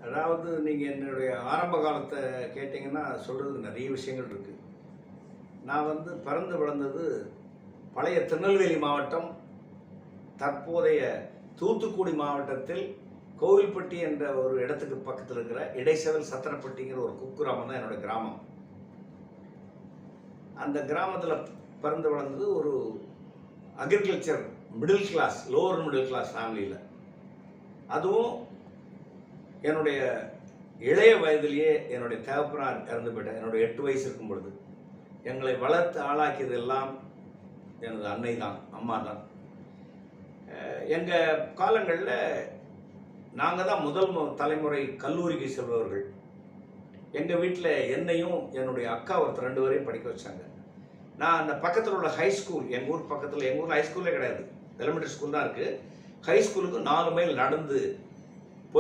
அதாவது நீங்கள் என்னுடைய ஆரம்ப காலத்தை கேட்டிங்கன்னா சொல்கிறதுக்கு நிறைய விஷயங்கள் இருக்குது. நான் பிறந்து வளர்ந்தது பழைய திருநெல்வேலி மாவட்டம், தற்போதைய தூத்துக்குடி மாவட்டத்தில் கோவில்பட்டி என்ற ஒரு இடத்துக்கு பக்கத்தில் இருக்கிற இடைச்செவல் சத்திரப்பட்டிங்கிற ஒரு குக்கிராமம் தான் என்னோடய கிராமம். அந்த கிராமத்தில் பிறந்து வளர்ந்தது ஒரு agriculture middle class, lower middle class ஃபேமிலியில். அதுவும் என்னுடைய இளைய வயதிலேயே என்னுடைய தகப்பனார் இறந்து போயிட்டார். என்னுடைய 8 வயசு இருக்கும் பொழுது எங்களை வளர்த்து ஆளாக்கியது எல்லாம் எனது அன்னை தான், அம்மா தான். எங்கள் காலங்களில் நாங்கள் தான் முதல் தலைமுறை கல்லூரிக்கு செல்பவர்கள். எங்கள் வீட்டில் என்னையும் என்னுடைய அக்கா ஒருத்தர் 2 பேரையும் படிக்க வச்சாங்க. நான் அந்த பக்கத்தில் உள்ள ஹை ஸ்கூல், எங்கள் ஊர் பக்கத்தில், எங்கள் ஊரில் ஹை ஸ்கூலே கிடையாது, எலிமெண்ட்ரி ஸ்கூல் தான் இருக்குது. ஹை ஸ்கூலுக்கு 4 மைல் நடந்து